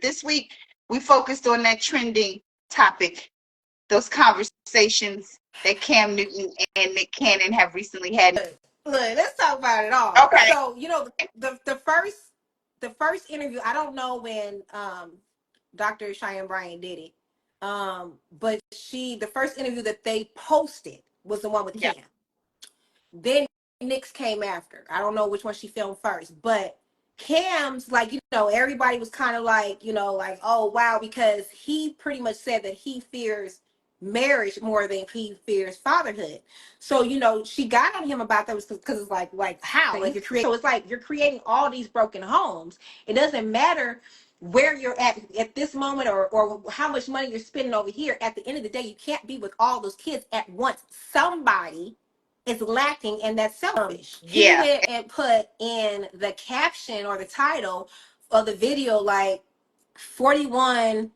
this week we focused on that trending topic, those conversations that Cam Newton and Nick Cannon have recently had. Look, let's talk about it all. Okay. So, you know, the first interview, I don't know when Dr. Cheyenne Bryan did it. But the first interview that they posted was the one with Cam. Then Nick's came after. I don't know which one she filmed first, but Cam's, like, you know, everybody was kind of like, you know, like, oh wow, because he pretty much said that he fears marriage more than he fears fatherhood. So, you know, she got on him about that because it's like how, like, so it's like you're creating all these broken homes. It doesn't matter where you're at this moment, or how much money you're spending over here. At the end of the day, you can't be with all those kids at once. Somebody is lacking, and that's selfish. He went and put in the caption or the title of the video, like 41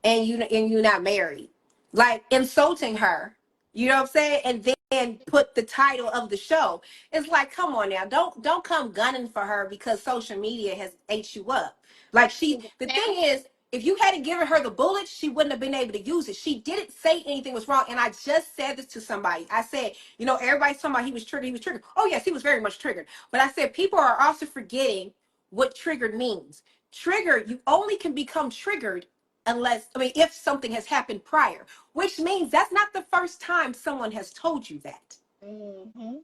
and you're not married, like insulting her. You know what I'm saying? And then put the title of the show. It's like, come on now, don't come gunning for her because social media has ate you up. Like, the thing is, if you hadn't given her the bullet, she wouldn't have been able to use it. She didn't say anything was wrong. And I just said this to somebody. I said, you know, everybody's talking about he was triggered. Oh, yes, he was very much triggered. But I said, people are also forgetting what triggered means. Triggered, you only can become triggered if something has happened prior, which means that's not the first time someone has told you that. Mm-hmm.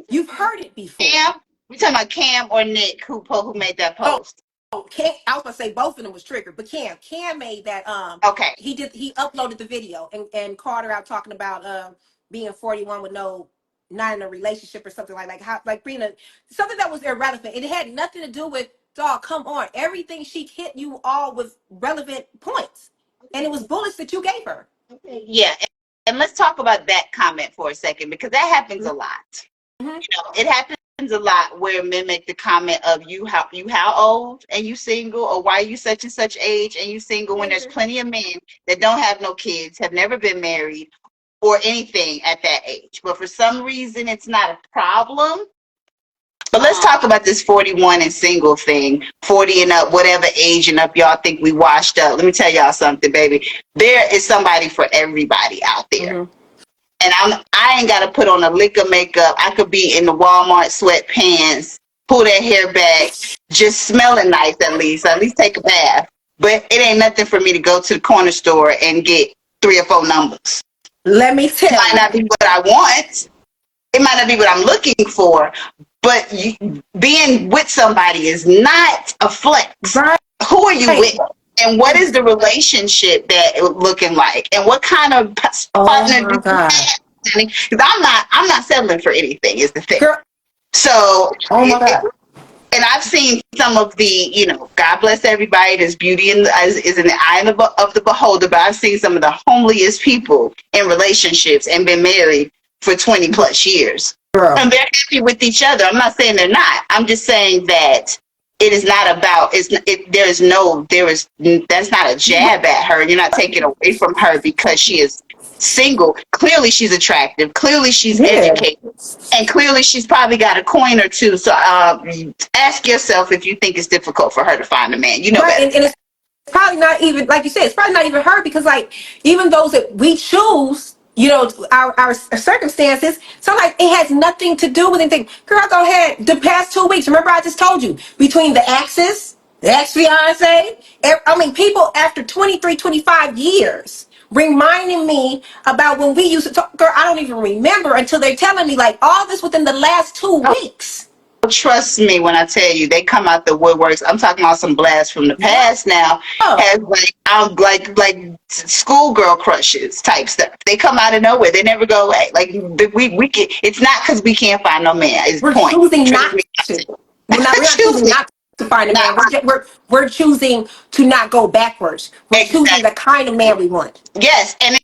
You've heard it before. Cam? We talking about Cam or Nick who made that post? Oh, Cam, I was gonna say both of them was triggered, but Cam made that. Okay. He uploaded the video and called her out talking about being 41 with not in a relationship or something like being something that was irrelevant. It had nothing to do with, dog, come on. Everything she hit you all with relevant points, and it was bullets that you gave her. Okay. Yeah, and let's talk about that comment for a second, because that happens a lot. Mm-hmm. You know, it happens a lot where men make the comment of how old and you single, or why are you such and such age and you single, when there's plenty of men that don't have no kids, have never been married or anything at that age. But for some reason it's not a problem. But let's talk about this 41 and single thing. 40 and up, whatever age and up y'all think we washed up. Let me tell y'all something, baby. There is somebody for everybody out there. Mm-hmm. And I ain't got to put on a lick of makeup. I could be in the Walmart sweatpants, pull that hair back, just smelling nice at least take a bath. But it ain't nothing for me to go to the corner store and get 3 or 4 numbers. Let me tell you. It might not be what I want. It might not be what I'm looking for. But being with somebody is not a flex. Right. Who are you with? And what is the relationship that it's looking like? And what kind of partner do you have? Because I'm not settling for anything, is the thing. Girl. So, and I've seen some of the, you know, God bless everybody. There's beauty is in the eye of the beholder. But I've seen some of the homeliest people in relationships and been married for 20 plus years. Girl. And they're happy with each other. I'm not saying they're not. I'm just saying that it is not about, that's not a jab at her. You're not taking away from her because she is single. Clearly she's attractive. Clearly she's educated. And clearly she's probably got a coin or two. So ask yourself if you think it's difficult for her to find a man. You know, right. And it's probably not even, like you said, it's probably not even her, because like even those that we choose, you know, our circumstances, so like it has nothing to do with anything. Girl, go ahead. The past 2 weeks, remember I just told you, between the exes, the ex-fiance, I mean, people after 23, 25 years reminding me about when we used to talk. Girl, I don't even remember until they're telling me like all this within the last 2 weeks. Trust me when I tell you, they come out the woodworks. I'm talking about some blasts from the past now. Has like schoolgirl crushes type stuff. They come out of nowhere. They never go away. Like we can. It's not because we can't find no man. We're choosing not to. We're not choosing not to find a man. We're choosing to not go backwards. We're choosing the kind of man we want. Yes, and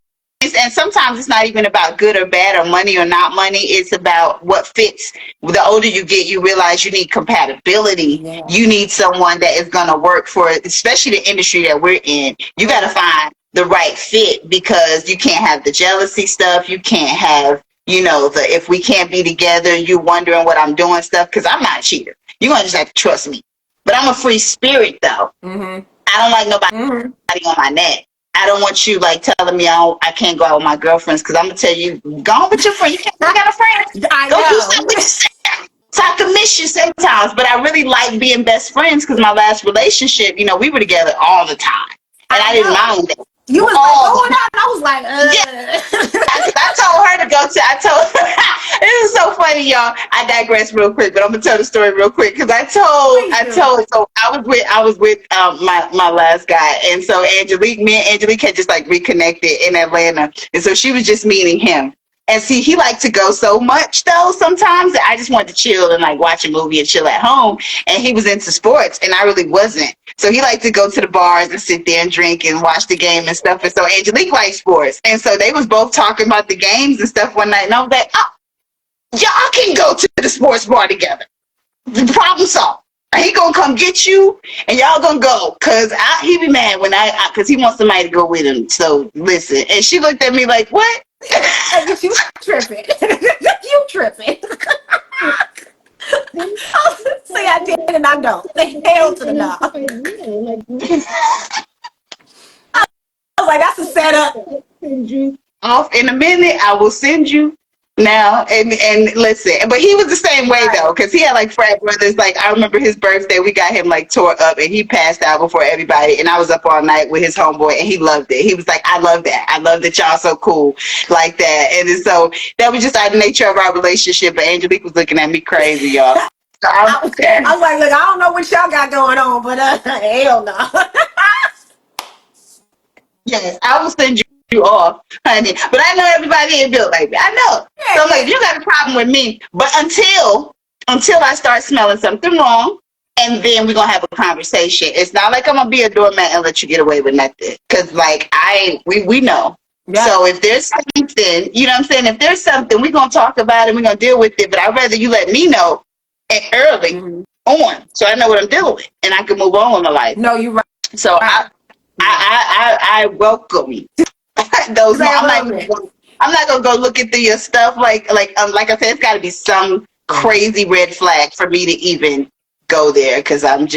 sometimes it's not even about good or bad or money or not money. It's about what fits. The older you get, you realize you need compatibility. Yeah. You need someone that is going to work for it, especially the industry that we're in. You got to find the right fit, because you can't have the jealousy stuff. You can't have, you know, the if we can't be together, you wondering what I'm doing stuff, because I'm not a cheater. You're going to just have to trust me. but I'm a free spirit though. Mm-hmm. I don't like nobody on my neck. I don't want you like telling me I can't go out with my girlfriends because I'm gonna tell you, go on with your friend. You can't got a friend. I Go know. do something with yourself. So I can miss you sometimes, but I really like being best friends because my last relationship, we were together all the time, and I didn't mind it. You was like going out, and I was like, Yeah. I told her to go to. I told her it was so funny, y'all. I digress real quick, but I'm gonna tell the story real quick because I told. So I was with my last guy, and so me and Angelique had just like reconnected in Atlanta, and so she was just meeting him. And see, he liked to go so much though sometimes that I just wanted to chill and like watch a movie and chill at home. And he was into sports and I really wasn't. So he liked to go to the bars and sit there and drink and watch the game and stuff. And so Angelique liked sports. And so they was both talking about the games and stuff one night. And I was like, oh, y'all can go to the sports bar together. The problem solved. He gonna come get you and y'all gonna go. Cause he be mad when cause he wants somebody to go with him. So listen. And she looked at me like, what? You tripping. You tripping. Say I did and I don't. Hell to the no. I was like, that's a setup. Off in a minute. I will send you now and listen. But he was the same way though, because he had like frat brothers. Like I remember his birthday, we got him like tore up and he passed out before everybody, and I was up all night with his homeboy and he loved it. He was like, I love that. I love that y'all so cool like that. And so that was just out of the nature of our relationship. But Angelique was looking at me crazy, y'all. So I was like, look, I don't know what y'all got going on, but hell no. Yes, I will send you off, honey. But I know everybody ain't built like that. I know. So I'm like, you got a problem with me. But until I start smelling something wrong, and then we're gonna have a conversation. It's not like I'm gonna be a doormat and let you get away with nothing. Cause like we know. Yeah. So if there's something, you know what I'm saying? If there's something, we're gonna talk about it, we're gonna deal with it. But I'd rather you let me know early on, so I know what I'm dealing with, and I can move on with my life. No, you're right. So I welcome those. I'm not gonna go look at your stuff like I said. It's got to be some crazy red flag for me to even go there because I ain't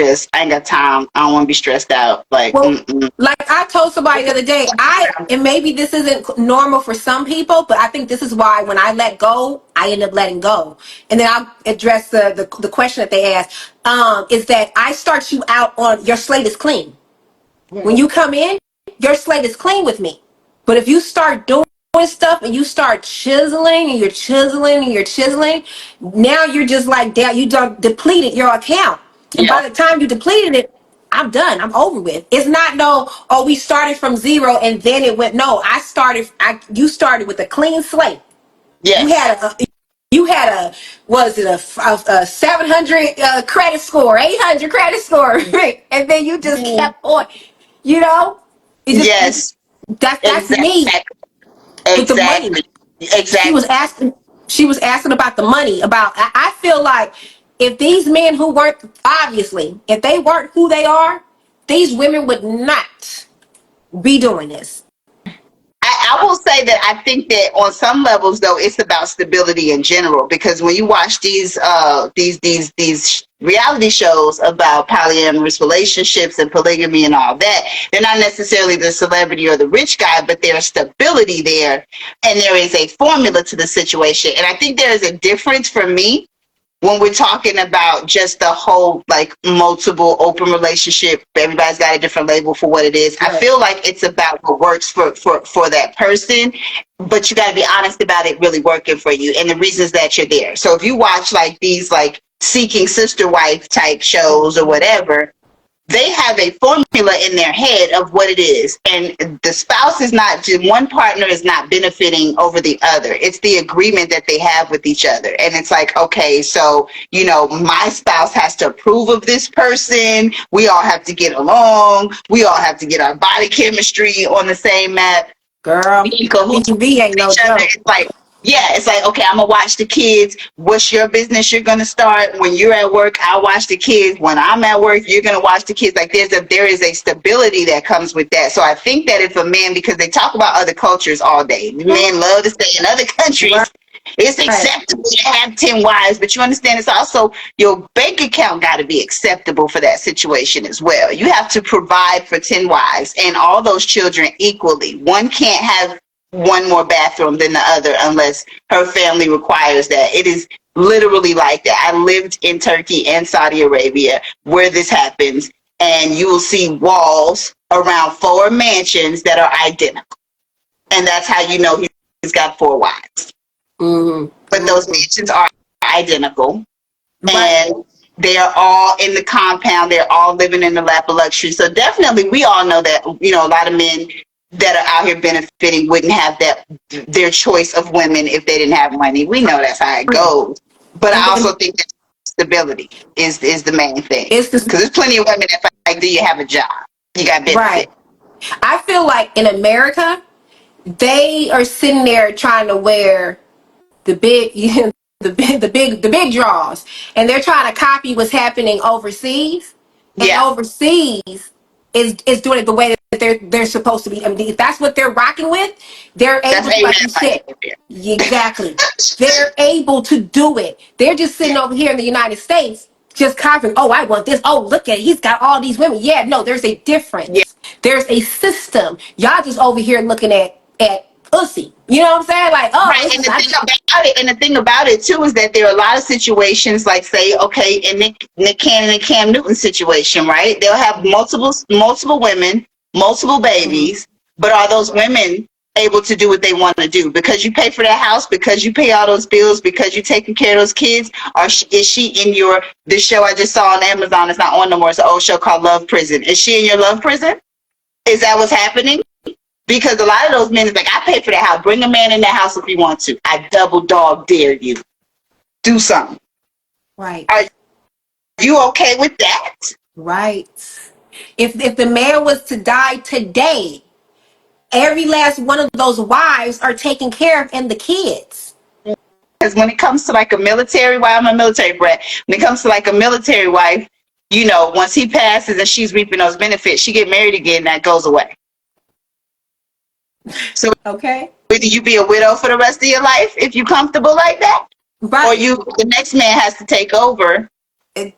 got time. I don't want to be stressed out. Like I told somebody the other day, and maybe this isn't normal for some people, but I think this is why when I let go, I end up letting go. And then I'll address the question that they asked. Is that I start you out on your slate is clean. When you come in, your slate is clean with me. But if you start doing stuff and you start chiseling and you're chiseling and you're chiseling, now you're just like that. You done depleted your account. And by the time you depleted it, I'm done. I'm over with. It's not we started from zero and then it went. No, you started with a clean slate. Yes. You had a 700 credit score, 800 credit score, right? And then you just kept on. Yes. That's exactly. Me. With the money. Exactly. She was asking about the money. I feel like if these men who weren't, obviously, if they weren't who they are, these women would not be doing this. I will say that I think that on some levels, though, it's about stability in general. Because when you watch these reality shows about polyamorous relationships and polygamy and all that, they're not necessarily the celebrity or the rich guy, but there's stability there, and there is a formula to the situation. And I think there is a difference for me when we're talking about just the whole like multiple open relationship. Everybody's got a different label for what it is. Right. I feel like it's about what works for that person, but you got to be honest about it really working for you and the reasons that you're there. So if you watch like these like Seeking Sister Wife type shows or whatever, they have a formula in their head of what it is. And the spouse is not, one partner is not benefiting over the other. It's the agreement that they have with each other. And it's like, okay, so, my spouse has to approve of this person. We all have to get along. We all have to get our body chemistry on the same map. Girl, B ain't no joke. It's like, okay, I'm going to watch the kids. What's your business you're going to start? When you're at work, I'll watch the kids. When I'm at work, you're going to watch the kids. Like there is a stability that comes with that. So I think that if a man, because they talk about other cultures all day, men love to stay in other countries It's acceptable to have 10 wives, but you understand it's also your bank account got to be acceptable for that situation as well. You have to provide for 10 wives and all those children equally. One can't have one more bathroom than the other unless her family requires that. It is literally like that. I lived in Turkey and Saudi Arabia where this happens, and you will see walls around 4 mansions that are identical. And that's how you know he's got 4 wives. Mm-hmm. But those mansions are identical. Right. And they are all in the compound. They're all living in the lap of luxury. So definitely we all know that, you know, a lot of men that are out here benefiting wouldn't have their choice of women if they didn't have money. We know that's how it goes. But I also think that stability is the main thing. Because there's plenty of women that like, do you have a job? You got benefits. Right. I feel like in America, they are sitting there trying to wear the big, the big draws, and they're trying to copy what's happening overseas. And overseas is doing it the way that they're supposed to be. I mean, if that's what they're rocking with, they're able to, like you said, exactly. They're able to do it. They're just sitting over here in the United States, just copying. Oh, I want this. Oh, look at it. He's got all these women. Yeah, no, there's a difference. Yeah. There's a system. Y'all just over here looking at pussy. You know what I'm saying? Like, oh, right. And the thing about it too is that there are a lot of situations, like say, okay, in Nick Cannon and Cam Newton situation, right? They'll have multiple women, multiple babies, but are those women able to do what they want to do? Because you pay for that house, because you pay all those bills, because you're taking care of those kids, or is she in this show I just saw on Amazon? It's not on no more. It's an old show called Love Prison. Is she in your love prison? Is that what's happening? Because a lot of those men is like, I pay for that house. Bring a man in that house if you want to. I double dog dare you. Do something. Right. Are you okay with that? Right. If the man was to die today, every last one of those wives are taken care of, and the kids. Because when it comes to like a military wife, I'm a military brat. When it comes to like a military wife, you know, once he passes and she's reaping those benefits, she get married again, that goes away. So okay, whether you be a widow for the rest of your life if you're comfortable like that, right, or the next man has to take over, and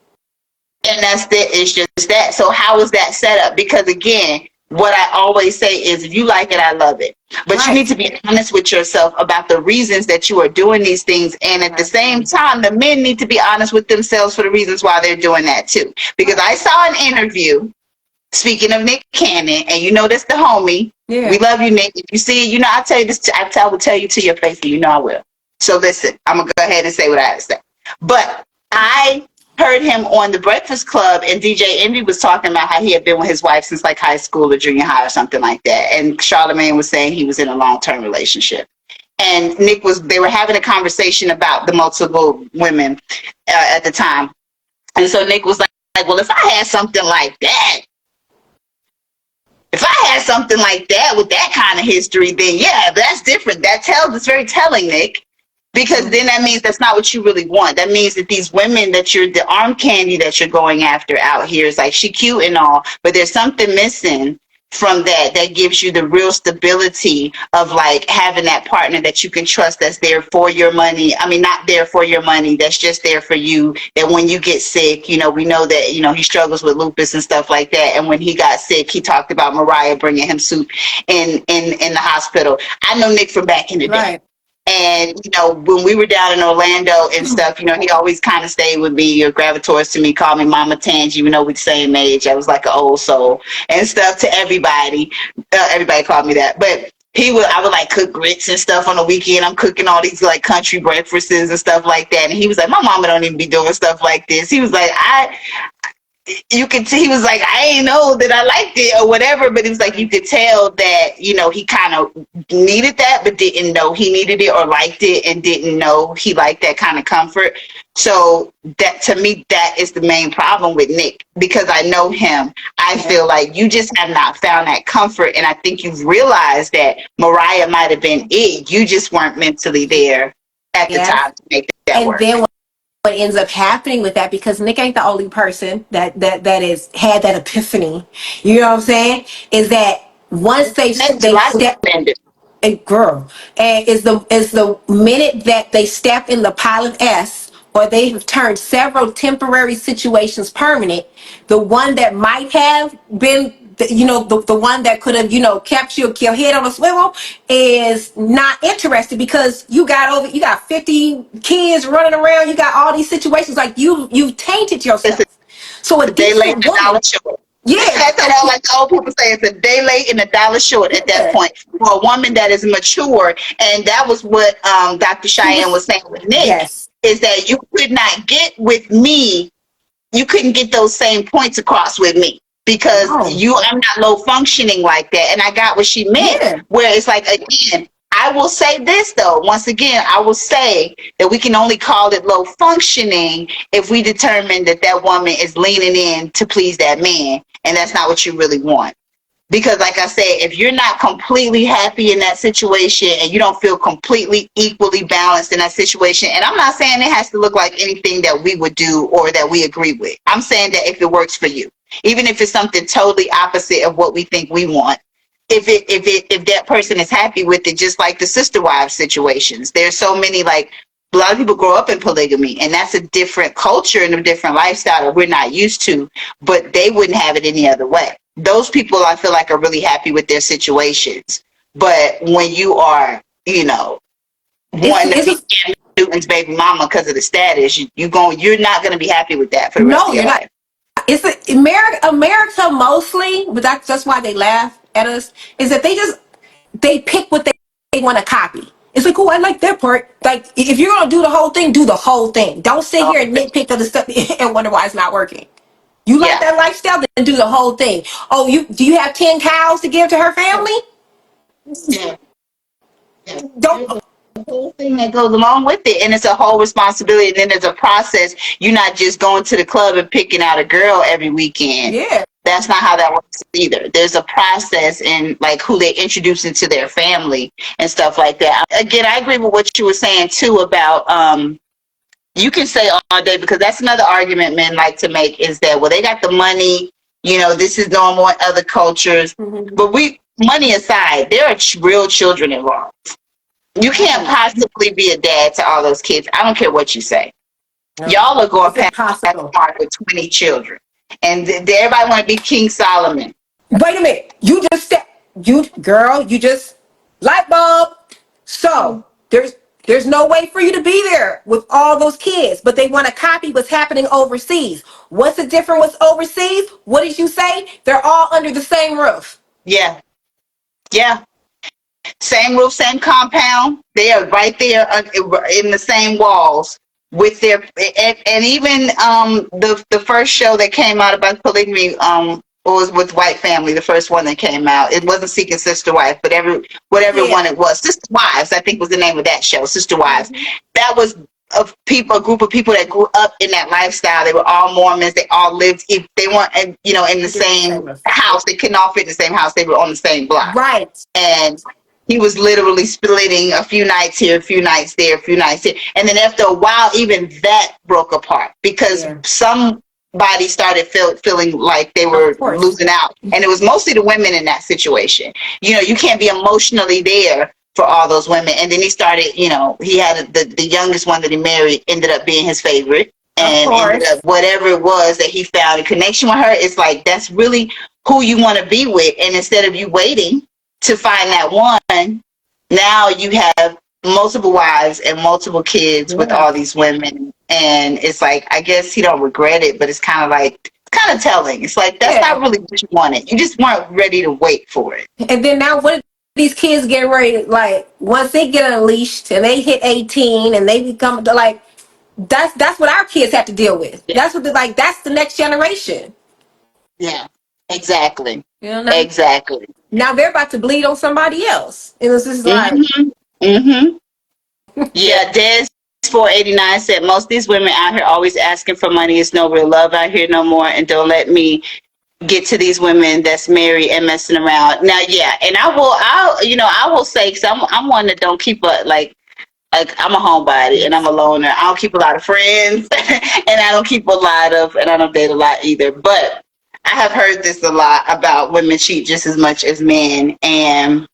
that's it's just that. So how is that set up? Because again, what I always say is, if you like it, I love it. But right, you need to be honest with yourself about the reasons that you are doing these things, and at the same time, the men need to be honest with themselves for the reasons why they're doing that too. Because I saw an interview. Speaking of Nick Cannon, and you know that's the homie. Yeah. We love you, Nick. If you see it, you know, I tell you this. I will tell you to your face, and you know I will. So listen, I'm gonna go ahead and say what I have to say. But I heard him on the Breakfast Club, and DJ Envy was talking about how he had been with his wife since like high school or junior high or something like that. And Charlamagne was saying he was in a long-term relationship. And they were having a conversation about the multiple women at the time. And so Nick was like, well, if I had something like that, if I had something like that with that kind of history, then yeah, that's different. It's very telling, Nick, because then that means that's not what you really want. That means that these women the arm candy that you're going after out here is like, she cute and all, but there's something missing from that gives you the real stability of like having that partner that you can trust, that's there for your money. I mean, not there for your money, that's just there for you, that when you get sick, you know, we know that, you know, he struggles with lupus and stuff like that, and when he got sick, he talked about Mariah bringing him soup in the hospital. I know Nick from back in the day. Right. And, you know, when we were down in Orlando and stuff, you know, he always kind of stayed with me or gravitated to me, called me Mama Tangy, even though we're the same age. I was like an old soul and stuff to everybody. Everybody called me that. But I would like cook grits and stuff on the weekend. I'm cooking all these like country breakfasts and stuff like that. And he was like, my mama don't even be doing stuff like this. He was like, you could he was like, I ain't know that I liked it or whatever, but it was like you could tell that, you know, he kind of needed that but didn't know he needed it, or liked it and didn't know he liked that kind of comfort. So that, to me, that is the main problem with Nick, because I know him. I feel like you just have not found that comfort, and I think you've realized that Mariah might have been it. You just weren't mentally there at the time to make that work. And then what ends up happening with that, because Nick ain't the only person that is had that epiphany, you know what I'm saying, is that once they step, a girl, and is the minute that they step in the pilot S, or they have turned several temporary situations permanent, the one that might have been the one that could have kept your head on a swivel is not interested, because you got 50 kids running around, you got all these situations, like you've tainted yourself. So a a day late decent and a dollar woman, short. yeah, That's all, like old people say, it's a day late and a dollar short at that yeah, point for a woman that is mature. And that was what Dr. Cheyenne was saying with Nick, yes, is that you could not get with me, you couldn't get those same points across with me, because no, I'm not low functioning like that. And I got what she meant, yeah, where it's like, again, I will say this though, once again, I will say that we can only call it low functioning if we determine that that woman is leaning in to please that man, and that's not what you really want. Because like I said, if you're not completely happy in that situation and you don't feel completely equally balanced in that situation, and I'm not saying it has to look like anything that we would do or that we agree with. I'm saying that if it works for you, even if it's something totally opposite of what we think we want, if that person is happy with it, just like the sister wives situations, there's so many, like, a lot of people grow up in polygamy, and that's a different culture and a different lifestyle that we're not used to, but they wouldn't have it any other way. Those people, I feel like, are really happy with their situations. But when you are, wanting to be Cam Newton's baby mama because of the status, you're not going to be happy with that for the rest no, of your you're not. life. It's America mostly, but that's just why they laugh at us. Is that they pick what they want to copy. It's like, oh, I like that part. Like, if you're gonna do the whole thing, do the whole thing. Don't sit here and nitpick of the stuff and wonder why it's not working. You like Yeah. that lifestyle, then do the whole thing. Oh, do you have 10 cows to give to her family? Yeah. Yeah. Don't. There's a whole thing that goes along with it, and it's a whole responsibility. And then there's a process. You're not just going to the club and picking out a girl every weekend. Yeah. That's not how that works either. There's a process in, like, who they introduce into their family and stuff like that. Again, I agree with what you were saying too about you can say all day, because that's another argument men like to make, is that, well, they got the money, this is normal in other cultures. Mm-hmm. But money aside, there are real children involved. You can't possibly be a dad to all those kids. I don't care what you say. No. Y'all are going past Impossible. that mark with 20 children. And everybody want to be King Solomon. Wait a minute. You just light bulb. So there's no way for you to be there with all those kids, but they want to copy what's happening overseas. What's the difference with overseas? What did you say? They're all under the same roof. Yeah. Yeah. Same roof, same compound. They are right there in the same walls with their, and even the first show that came out about polygamy was with White Family, the first one that came out. It wasn't Seeking Sister Wife, but whatever one it was, Sister Wives, I think was the name of that show, Sister Wives. Mm-hmm. That was a group of people that grew up in that lifestyle. They were all Mormons. They all lived, if they weren't in the same house, they couldn't all fit in the same house. They were on the same block. Right. And he was literally splitting a few nights here, a few nights there, a few nights here. And then after a while, even that broke apart, because somebody started feeling like they were losing out. And it was mostly the women in that situation. You can't be emotionally there for all those women. And then he started, he had the youngest one that he married ended up being his favorite. And ended up, whatever it was that he found in connection with her, it's like, that's really who you want to be with. And instead of you waiting to find that one, now you have multiple wives and multiple kids with all these women. And it's like, I guess he don't regret it, but it's kind of telling. It's like, that's not really what you wanted. You just weren't ready to wait for it. And then now what these kids getting ready, like, once they get unleashed and they hit 18 and they become, like, that's what our kids have to deal with. That's what that's the next generation. Yeah, exactly. Exactly. Now they're about to bleed on somebody else. And it's just like, yeah, Des 489 said, most of these women out here always asking for money. It's no real love out here no more. And don't let me get to these women that's married and messing around. Now, yeah, and I will say, because I'm one that don't keep like I'm a homebody and I'm a loner. I don't keep a lot of friends and I don't date a lot either. But I have heard this a lot about women cheat just as much as men, and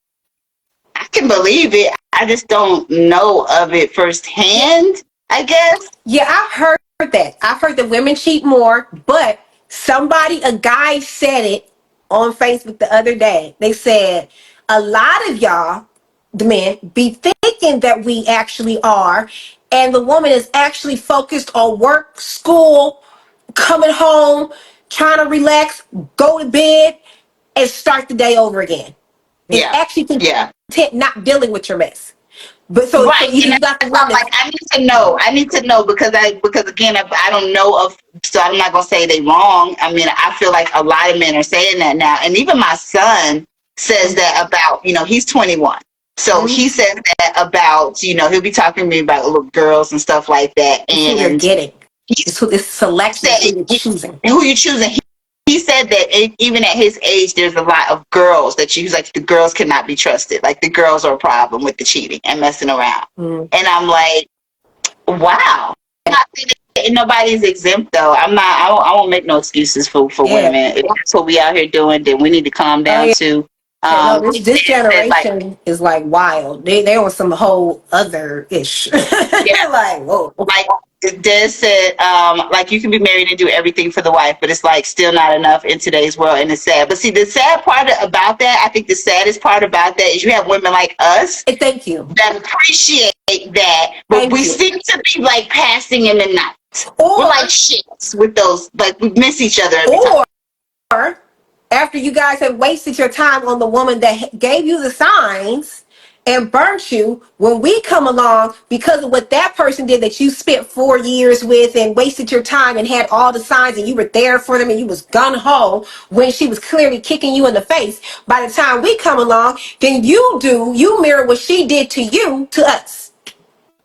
I can believe it. I just don't know of it firsthand, I guess. Yeah, I've heard that. I've heard that women cheat more, but a guy said it on Facebook the other day. They said a lot of y'all, the men, be thinking that we actually are, and the woman is actually focused on work, school, coming home, trying to relax, go to bed, and start the day over again. It's actually content not dealing with your mess. But so Right, and you got the I'm woman. like, I need to know because again, I don't know of, so I'm not gonna say they wrong. I mean, I feel like a lot of men are saying that now, and even my son says that about, he's 21, so he says that about, he'll be talking to me about little girls and stuff like that, and who they're getting. It's selecting who you're choosing. Who you choosing. He said that even at his age, there's a lot of girls that choose, like the girls cannot be trusted. Like the girls are a problem with the cheating and messing around. And I'm like, wow. And nobody's exempt though. I won't make no excuses for women. If that's what we out here doing, then we need to calm down too. This generation is like wild. They on some whole other ish. Like, whoa. Like Des said, like you can be married and do everything for the wife, but it's like still not enough in today's world, and it's sad. But see, the sad part about that, I think the saddest part about that is you have women like us. Thank you. That appreciate that, but we seem to be like passing in the night. We're like shits with those, like we miss each other every time. Or after you guys have wasted your time on the woman that gave you the signs and burnt you, when we come along because of what that person did that you spent 4 years with and wasted your time and had all the signs and you were there for them and you was gung-ho when she was clearly kicking you in the face, by the time we come along, then you mirror what she did to you to us.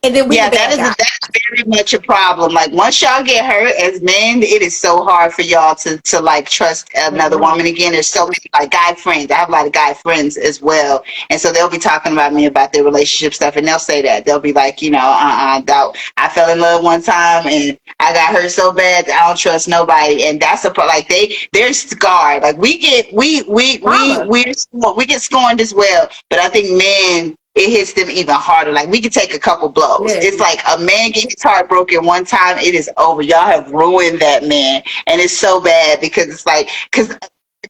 And then that's very much a problem. Like once y'all get hurt as men, it is so hard for y'all to like trust another woman again. There's so many like guy friends. I have a lot of guy friends as well, and so they'll be talking about me about their relationship stuff, and they'll say that they'll be like, I fell in love one time and I got hurt so bad that I don't trust nobody, and that's like they're scarred. Like we get scorned as well, but I think men, it hits them even harder. Like we can take a couple blows. Yeah. It's like a man gets his heart broken one time, it is over. Y'all have ruined that man, and it's so bad because it's like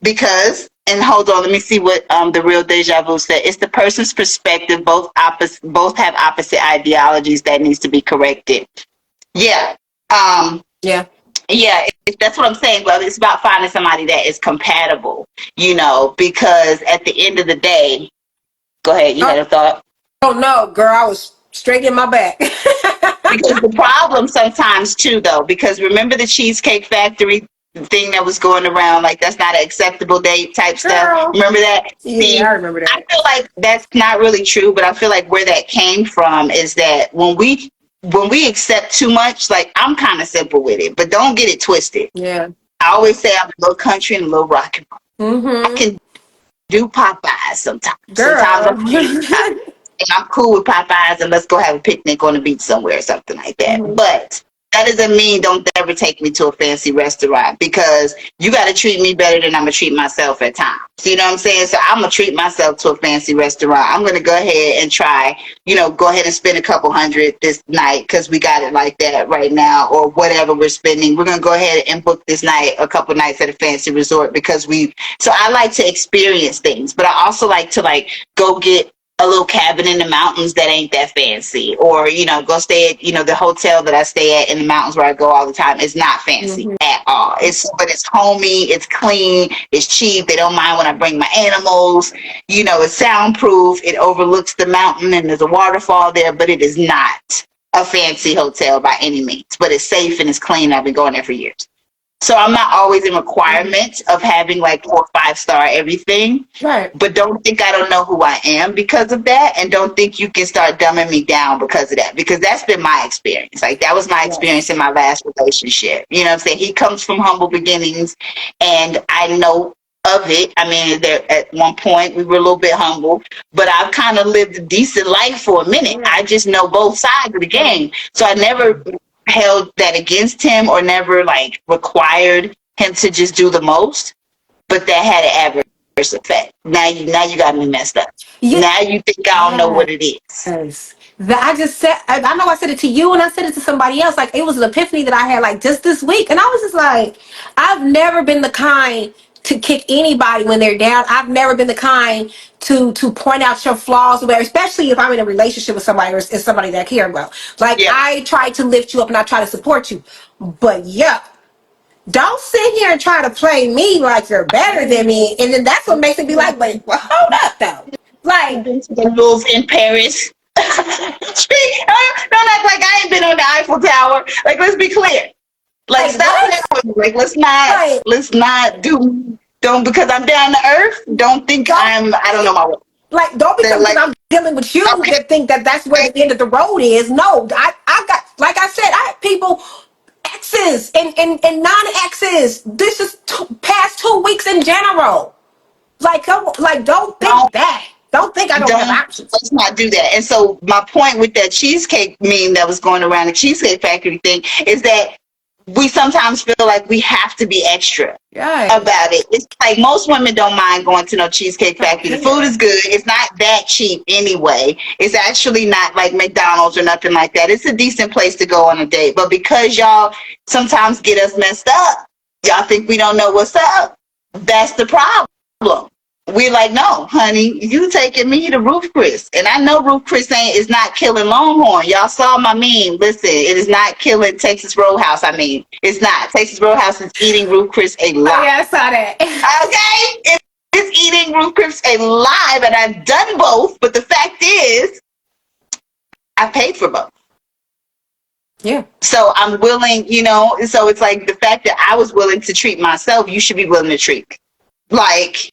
because. And hold on, let me see what the real Deja Vu said. It's the person's perspective. Both have opposite ideologies that needs to be corrected. Yeah. Yeah, that's what I'm saying. Well, it's about finding somebody that is compatible. Because at the end of the day. Go ahead. You had a thought? Oh, no, girl. I was straight in my back. Because the problem sometimes, too, though, because remember the Cheesecake Factory thing that was going around, like that's not an acceptable date type stuff? Remember that? Yeah, I remember that. I feel like that's not really true, but I feel like where that came from is that when we accept too much, like I'm kind of simple with it, but don't get it twisted. Yeah. I always say I'm a little country and a little rock and roll. I can do Popeyes sometimes. Girl. Sometimes I'm cool with Popeyes and let's go have a picnic on the beach somewhere or something like that. But that doesn't mean don't ever take me to a fancy restaurant, because you got to treat me better than I'm going to treat myself at times. You know what I'm saying? So I'm going to treat myself to a fancy restaurant. I'm going to go ahead and try, go ahead and spend a couple $100 this night because we got it like that right now, or whatever we're spending. We're going to go ahead and book this night, a couple nights at a fancy resort because so I like to experience things, but I also like to go get a little cabin in the mountains that ain't that fancy, or go stay at the hotel that I stay at in the mountains where I go all the time is not fancy at all. But it's homey, it's clean, it's cheap. They don't mind when I bring my animals. It's soundproof, it overlooks the mountain and there's a waterfall there, but it is not a fancy hotel by any means, but it's safe and it's clean. I've been going there for years. So I'm not always in requirement of having 4 or 5 star everything. Right. But don't think I don't know who I am because of that. And don't think you can start dumbing me down because of that. Because that's been my experience. That was my experience in my last relationship. You know what I'm saying? He comes from humble beginnings and I know of it. I mean, at one point we were a little bit humble, but I've kind of lived a decent life for a minute. I just know both sides of the game. So I never held that against him or never required him to just do the most, but that had an adverse effect. Now you got me messed up. Yeah. Now you think I don't know what it is. Yes. That I just said, I know I said it to you and I said it to somebody else. Like, it was an epiphany that I had like just this week. And I was just like, I've never been the kind to kick anybody when they're down. I've never been the kind to point out your flaws or whatever, especially if I'm in a relationship with somebody or it's somebody that I care about. Like, Yeah. I try to lift you up and I try to support you. But yeah, don't sit here and try to play me like you're better than me. And then that's what makes it be like, wait, well, hold up though. Like, The Louvre in Paris. Don't act like I ain't been on the Eiffel Tower. Like, let's be clear. Like, stop that. Like, let's not don't, because I'm down to earth, don't think I don't know my way. Like, don't because like, I'm dealing with you that think that that's where the end of the road is. No, I got, like I said, I have people, exes and non-exes. This is past 2 weeks in general. Like, don't think that. Don't think I don't have options. Let's not do that. And so my point with that cheesecake meme that was going around the Cheesecake Factory thing is that we sometimes feel like we have to be extra about it. It's like most women don't mind going to no Cheesecake Factory. The food is good. It's not that cheap anyway. It's actually not like McDonald's or nothing like that. It's a decent place to go on a date. But because y'all sometimes get us messed up, y'all think we don't know what's up. That's the problem. We're like, no, honey, you taking me to Ruth Chris. And I know Ruth Chris is not killing Longhorn. Y'all saw my meme. Listen, it is not killing Texas Roadhouse. I mean, it's not. Texas Roadhouse is eating Ruth Chris alive. Oh, yeah, I saw that. Okay? It's eating Ruth Chris alive, and I've done both. But the fact is, I paid for both. Yeah. So I'm willing, so it's like the fact that I was willing to treat myself, you should be willing to treat me. Like,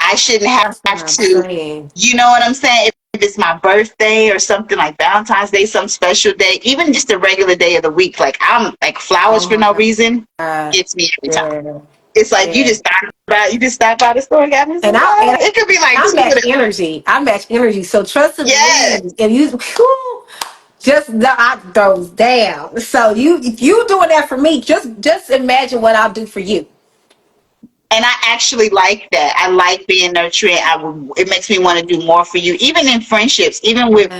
I shouldn't have to, you know what I'm saying? If it's my birthday or something like Valentine's Day, some special day, even just a regular day of the week, like I'm like flowers for no reason gets me every time. It's like you just stop by the store and got me some flowers. It could be like I match energy. So trust me, if you just knock those down. So if you doing that for me, just imagine what I'll do for you. And I actually like that. I like being nurturing. It makes me want to do more for you, even in friendships, even with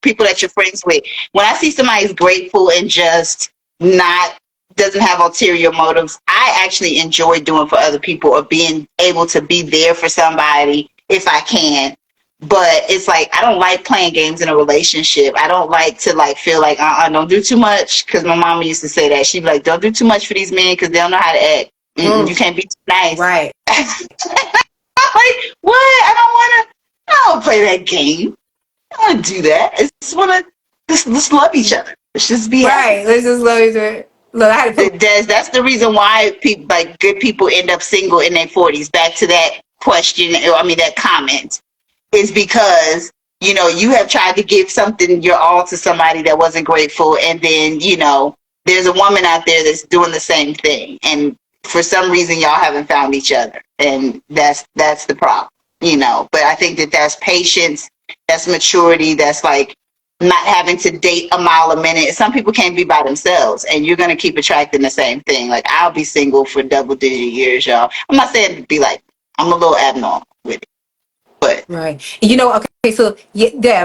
people that you're friends with. When I see somebody's grateful and just doesn't have ulterior motives, I actually enjoy doing for other people or being able to be there for somebody if I can. But it's like I don't like playing games in a relationship. I don't like to feel like don't do too much, because my mama used to say that. She'd be like, don't do too much for these men because they don't know how to act. You can't be too nice. Right. I'm like, what? I don't play that game. I don't do that. I just want to let's love each other. Let's just be happy. Let's just love each other. Look, that's the reason why people, like good people, end up single in their 40s. Back to that question, that comment, is because you have tried to give something your all to somebody that wasn't grateful, and then there's a woman out there that's doing the same thing, and for some reason y'all haven't found each other, and that's the problem. But I think that's patience, that's maturity, that's like not having to date a mile a minute. Some people can't be by themselves, and you're going to keep attracting the same thing. Like, I'll be single for double-digit years, y'all. I'm not saying to be like, I'm a little abnormal with it, but right. Okay, so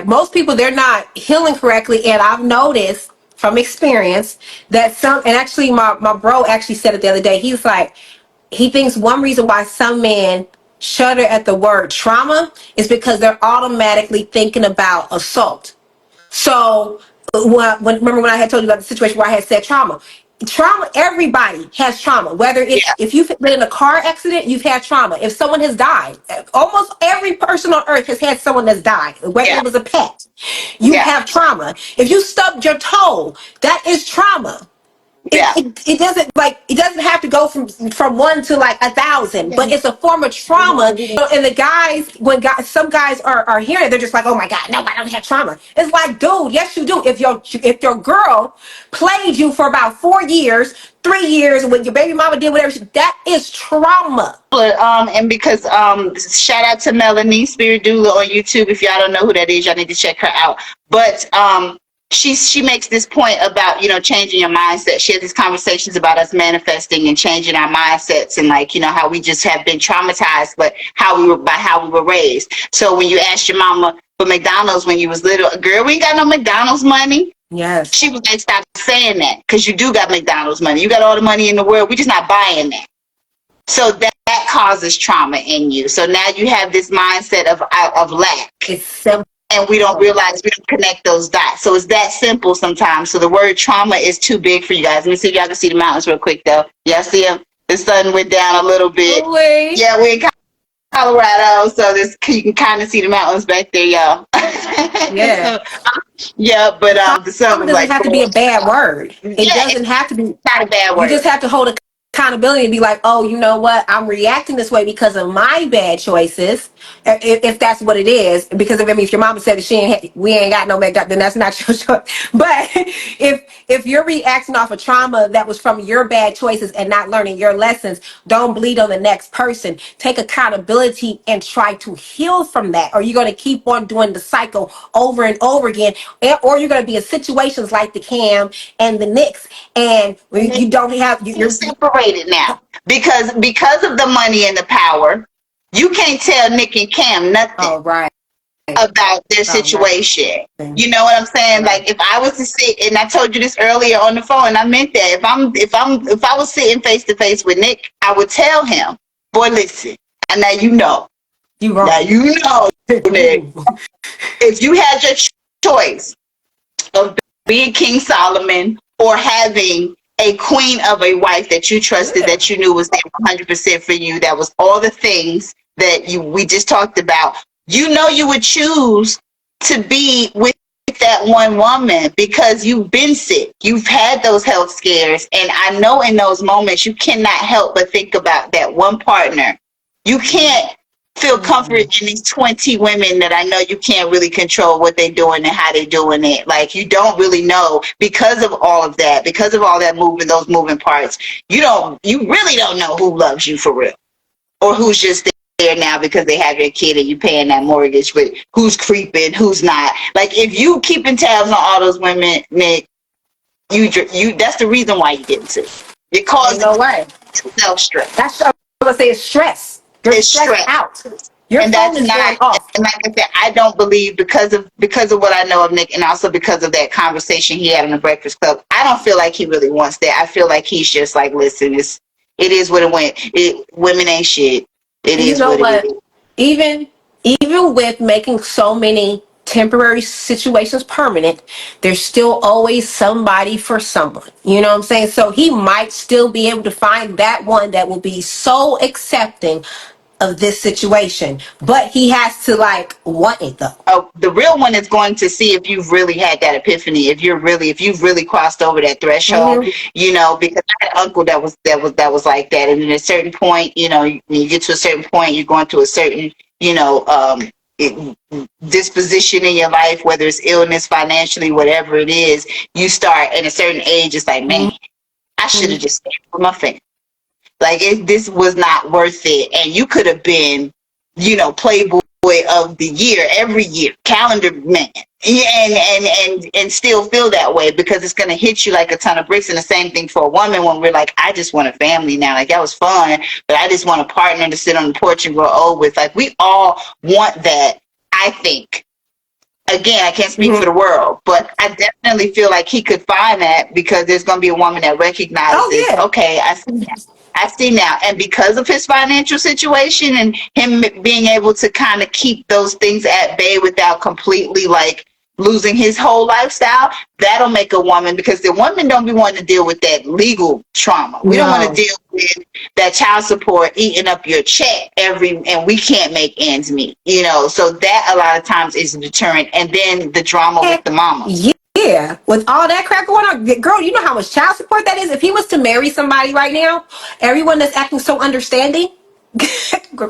most people, they're not healing correctly, and I've noticed from experience that and actually my bro actually said it the other day. He's like, he thinks one reason why some men shudder at the word trauma is because they're automatically thinking about assault. So remember when I had told you about the situation where I had said trauma, everybody has trauma. Whether it's if you've been in a car accident, you've had trauma. If someone has died, almost every person on earth has had someone that's died, whether it was a pet. You have trauma. If you stubbed your toe, that is trauma. It doesn't have to go from 1 to 1,000, but it's a form of trauma. And the guys, some guys are hearing it, they're just like, oh my God, no, I don't have trauma. It's like, dude, yes you do. If your girl played you for about 4 years, 3 years, when your baby mama did whatever, that is trauma. And because shout out to Melanie Spirit Doula on YouTube. If y'all don't know who that is, y'all need to check her out. But she makes this point about, you know, changing your mindset. She had these conversations about us manifesting and changing our mindsets, and like, you know, how we just have been traumatized, but how we were raised. So when you asked your mama for McDonald's when you was little, girl, we ain't got no McDonald's money. Yes. She was like, stop saying that, because you do got McDonald's money. You got all the money in the world. We just not buying that. So that causes trauma in you. So now you have this mindset of lack. It's simple. And we don't realize, we don't connect those dots. So it's that simple sometimes. So the word trauma is too big for you guys. Let me see if y'all can see the mountains real quick, though. Y'all see them? The sun went down a little bit. Oh, yeah, we're in Colorado, so you can kind of see the mountains back there, y'all. Yeah. Yeah, but the sun was doesn't have to be a bad word. It doesn't have to be. Not a bad word. You just have to hold accountability and be like, oh, you know what? I'm reacting this way because of my bad choices. If that's what it is, because if your mama said that we ain't got no makeup, then that's not your choice. But if you're reacting off a trauma that was from your bad choices and not learning your lessons, don't bleed on the next person. Take accountability and try to heal from that, or you're going to keep on doing the cycle over and over again, or you're going to be in situations like the Cam and the Knicks, and you don't have you're separated now because of the money and the power. You can't tell Nick and Cam nothing about their situation. You know what I'm saying? Like, if I was to sit, and I told you this earlier on the phone, and I meant that, if I was sitting face to face with Nick, I would tell him, boy, listen, and now you know. You wrong. Now you know, Nick. If you had your choice of being King Solomon or having a queen of a wife that you trusted, that you knew was there 100% for you, that was all the things that we just talked about, you know, you would choose to be with that one woman because you've been sick, you've had those health scares, and I know in those moments you cannot help but think about that one partner. You can't feel comfort in these 20 women that I know you can't really control what they're doing and how they're doing it. Like, you don't really know, because of all of that, because of all that those moving parts, you really don't know who loves you for real, or who's just there now because they have your kid and you paying that mortgage, but who's creeping, who's not. Like, if you keeping tabs on all those women, Nick, you that's the reason why you get sick. It causes self-stress. That's what I'm gonna say, is stress. You're stressed out. Your phone is going off. And like I said, I don't believe, because of what I know of Nick, and also because of that conversation he had in the Breakfast Club, I don't feel like he really wants that. I feel like he's just like, listen, it is what it went. Women ain't shit. It is what it is. Even with making so many temporary situations permanent, there's still always somebody for someone. You know what I'm saying? So he might still be able to find that one that will be so accepting of this situation, but he has to want it though. Oh, the real one is going to see if you've really had that epiphany, if you've really crossed over that threshold. You know, because I had an uncle that was like that, and at a certain point, you know, you get to a certain point, you're going through a certain, you know, disposition in your life, whether it's illness, financially, whatever it is, you start at a certain age, it's like, man, I should have just stayed with my family. Like, this was not worth it. And you could have been, you know, Playboy of the year, every year, calendar man, and still feel that way, because it's going to hit you like a ton of bricks. And the same thing for a woman, when we're like, I just want a family now. Like, that was fun, but I just want a partner to sit on the porch and grow old with. Like, we all want that, I think. Again, I can't speak for the world, but I definitely feel like he could find that, because there's going to be a woman that recognizes, okay, I see now. And because of his financial situation and him being able to kind of keep those things at bay without completely losing his whole lifestyle, that'll make a woman, because the women don't be wanting to deal with that legal trauma. We don't want to deal with that child support eating up your check and we can't make ends meet, you know. So that a lot of times is a deterrent. And then the drama with the mama. Yeah, with all that crap going on, girl, you know how much child support that is? If he was to marry somebody right now, everyone that's acting so understanding,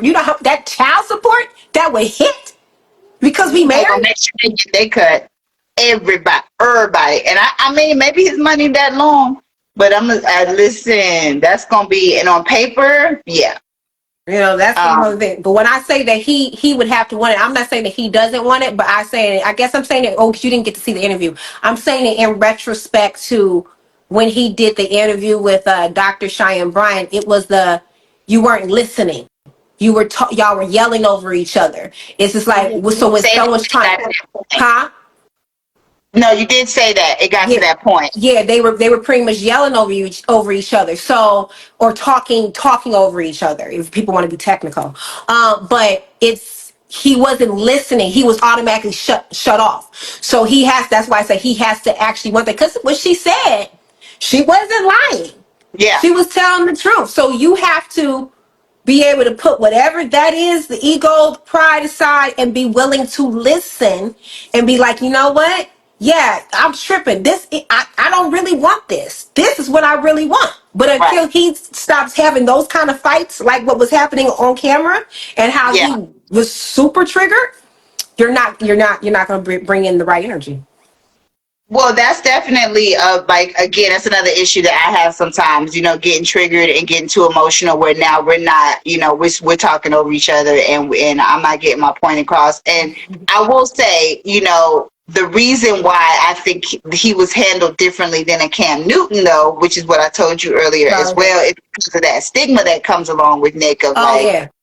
you know how that child support that would hit, because we married. Make sure they cut everybody. And I mean, maybe his money that long, but listen, that's gonna be, and on paper, yeah, You know, that's the whole thing. But when I say that he would have to want it, I'm not saying that he doesn't want it, but I guess I'm saying that, oh, because you didn't get to see the interview. I'm saying it in retrospect to when he did the interview with Dr. Cheyenne Bryant. It was you weren't listening. Y'all were yelling over each other. It's just like, so when someone's trying, huh? No, you did say that. It got to that point. Yeah, they were pretty much yelling over each other. So, or talking over each other, if people want to be technical. But he wasn't listening. He was automatically shut off. So that's why I say he has to actually want that, because what she said, she wasn't lying. Yeah. She was telling the truth. So you have to be able to put whatever that is, the ego, the pride aside, and be willing to listen and be like, you know what? Yeah, I'm tripping. I don't really want this. This is what I really want. But until he stops having those kind of fights, like what was happening on camera, and how he was super triggered, you're not going to bring in the right energy. Well, that's definitely like, again, that's another issue that I have sometimes, you know, getting triggered and getting too emotional, where now we're not, you know, we're talking over each other, and I'm not getting my point across. And I will say, you know, the reason why I think he was handled differently than a Cam Newton, though, which is what I told you earlier as well, is because of that stigma that comes along with Nick of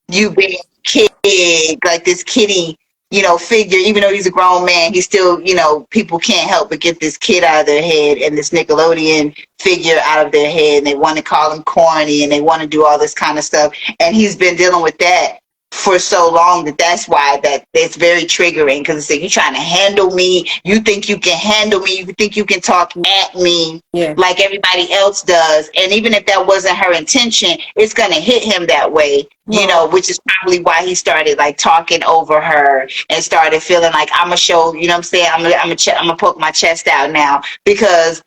you being kid, like this kiddie, you know, figure. Even though he's a grown man, he's still, you know, people can't help but get this kid out of their head and this Nickelodeon figure out of their head, and they want to call him corny, and they want to do all this kind of stuff. And he's been dealing with that for so long that's why that it's very triggering, because it's like, you're trying to handle me, you think you can handle me, you think you can talk at me like everybody else does. And even if that wasn't her intention, it's gonna hit him that way, you know, which is probably why he started like talking over her and started feeling like, I'm gonna show, you know what I'm saying, I'm gonna poke my chest out now, because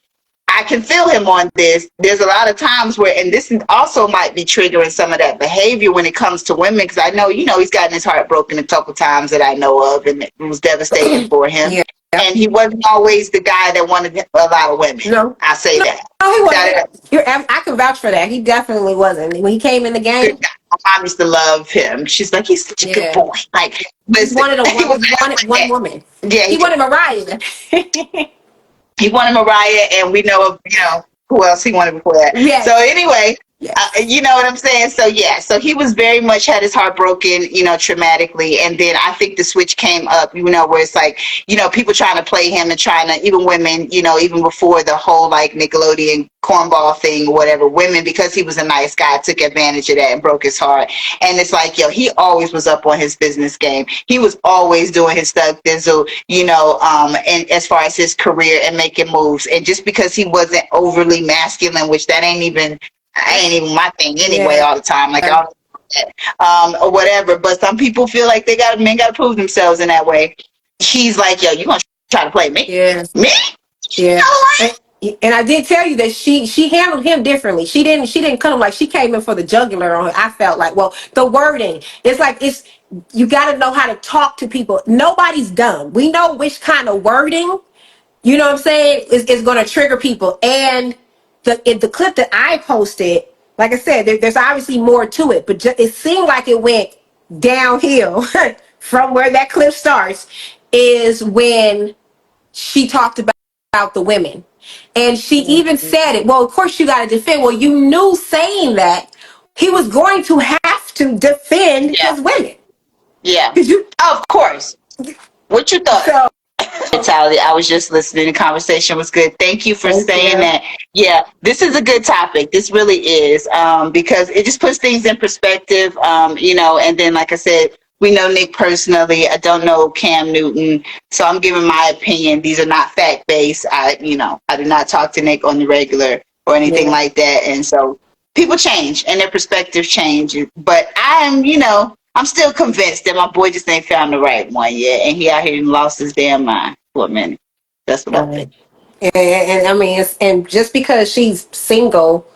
I can feel him on this. There's a lot of times where, and this also might be triggering some of that behavior when it comes to women, because I know, you know, he's gotten his heart broken a couple times that I know of, and it was devastating for him. And he wasn't always the guy that wanted a lot of women. No, I say that. No, he wasn't. I can vouch for that. He definitely wasn't. When he came in the game, my mom used to love him. She's like, he's such a good boy. Like, listen, he wanted one woman. Yeah, he wanted Mariah. He wanted Mariah, and we know of, you know, who else he wanted before that. Yeah. So anyway, you know what I'm saying? So yeah, so he was very much had his heart broken, you know, traumatically. And then I think the switch came up, you know, where it's like, you know, people trying to play him and trying to, even women, you know, even before the whole like Nickelodeon cornball thing or whatever, women, because he was a nice guy, took advantage of that and broke his heart. And it's like, yo, he always was up on his business game. He was always doing his stuff, you know, and as far as his career and making moves. And just because he wasn't overly masculine, which that ain't even my thing anyway, all the time, like or whatever. But some people feel like men gotta prove themselves in that way. He's like, yo, you gonna try to play me? Me? Yeah. And I did tell you that she handled him differently. She didn't cut him, like she came in for the jugular on her. I felt like, well, the wording, it's like, you got to know how to talk to people. Nobody's dumb. We know which kind of wording, you know what I'm saying, is going to trigger people. And the clip that I posted, like I said, there's obviously more to it, but it seemed like it went downhill from where that clip starts, is when she talked about the women. And she even said it. Well, of course you got to defend. Well, you knew saying that he was going to have to defend his women. Yeah. Of course. What you thought? Mentality. I was just listening. The conversation was good. Thank you for saying that. Yeah, this is a good topic. This really is, because it just puts things in perspective. You know, and then like I said, we know Nick personally. I don't know Cam Newton, so I'm giving my opinion. These are not fact based. I do not talk to Nick on the regular or anything like that. And so people change and their perspectives change. But I'm still convinced that my boy just ain't found the right one yet, and he out here and lost his damn mind for a minute. That's what I think. And I mean, and just because she's single,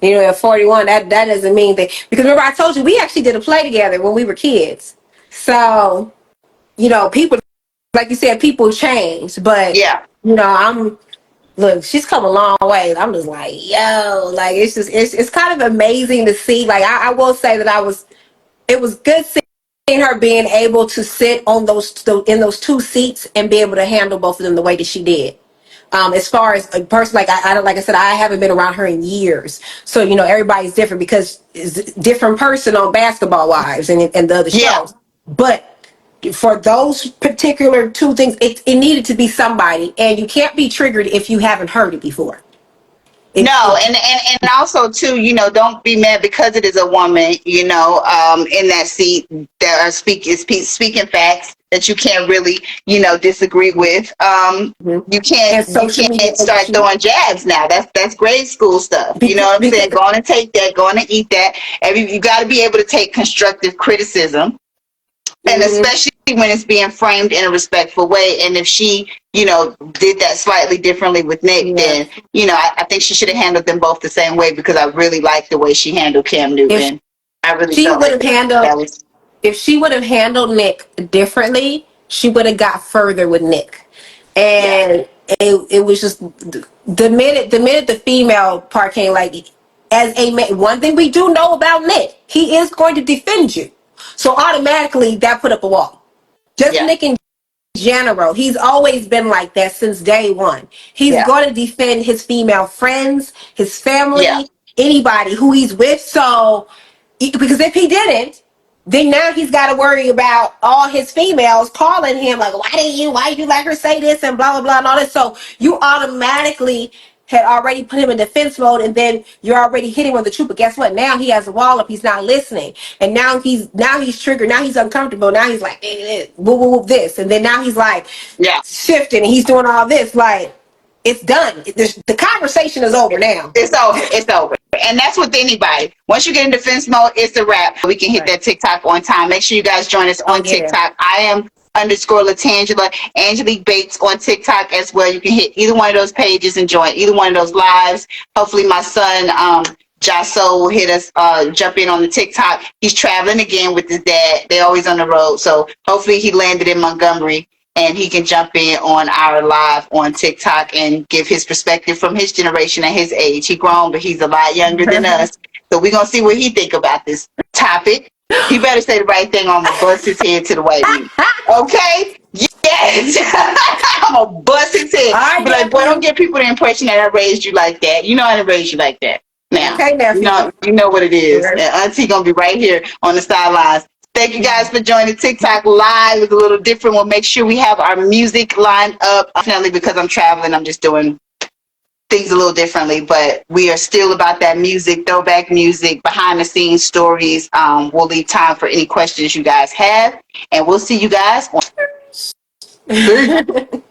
you know, at 41, that doesn't mean that. Because remember, I told you we actually did a play together when we were kids. So, you know, people, like you said, people change. But you know, look, she's come a long way. I'm just like, yo, like it's kind of amazing to see. Like I will say that I was it was good seeing her being able to sit on those two seats and be able to handle both of them the way that she did. As far as a person, like like I said, I haven't been around her in years, so everybody's different because it's a different person on Basketball Wives and the other Yeah. shows. But for those particular two things, it needed to be somebody, and you can't be triggered if you haven't heard it before. No, and also too, don't be mad because it is a woman, in that seat that are speaking facts that you can't really, disagree with. You And social media can't start throwing jabs now. That's grade school stuff. You know what I'm saying? Go on and take that. Go on and eat that. You got to be able to take constructive criticism. And especially when it's being framed in a respectful way. And if she, did that slightly differently with Nick, then, I think she should have handled them both the same way because I really like the way she handled Cam Newton. I really she felt would like have handled, if she would have handled Nick differently, she would have got further with Nick. And it was just the minute the female part came, like, as a man, one thing we do know about Nick, he is going to defend you. So automatically that put up a wall. Just Nick in general, he's always been like that since day one. He's going to defend his female friends, his family, anybody who he's with. So, because if he didn't, then now he's got to worry about all his females calling him like, why did you let her say this and blah, blah, blah, and all this. So you automatically had already put him in defense mode, and then you're already hitting with the truth. But guess what? Now he has a wall up. He's not listening, and now he's triggered. Now he's uncomfortable. Now he's like, woo, woo, woo, this, and then now he's like, shifting, and he's doing all this. Like, it's done. The conversation is over now. It's over. It's over. And that's with anybody. Once you get in defense mode, it's a wrap. We can hit that TikTok on time. Make sure you guys join us on TikTok. I am _LaTangela, Angelique Bates on TikTok as well. You can hit either one of those pages and join either one of those lives. Hopefully my son, JahSoull, will hit us, jump in on the TikTok. He's traveling again with his dad. They're always on the road. So hopefully he landed in Montgomery and he can jump in on our live on TikTok and give his perspective from his generation and his age. He's grown, but he's a lot younger than us. So we're going to see what he think about this topic. He better say the right thing or I'm going to bust his head to the white meat. Okay? Yes. I'm going to bust his head. Right, be like, boy, don't give people the impression that I raised you like that. You know I didn't raise you like that. Now, you know what it is. And Auntie going to be right here on the sidelines. Thank you guys for joining TikTok Live. It's a little different. We'll make sure we have our music lined up. Definitely because I'm traveling, I'm just doing things a little differently. But we are still about that music, throwback music, behind the scenes stories. We'll leave time for any questions you guys have. And we'll see you guys on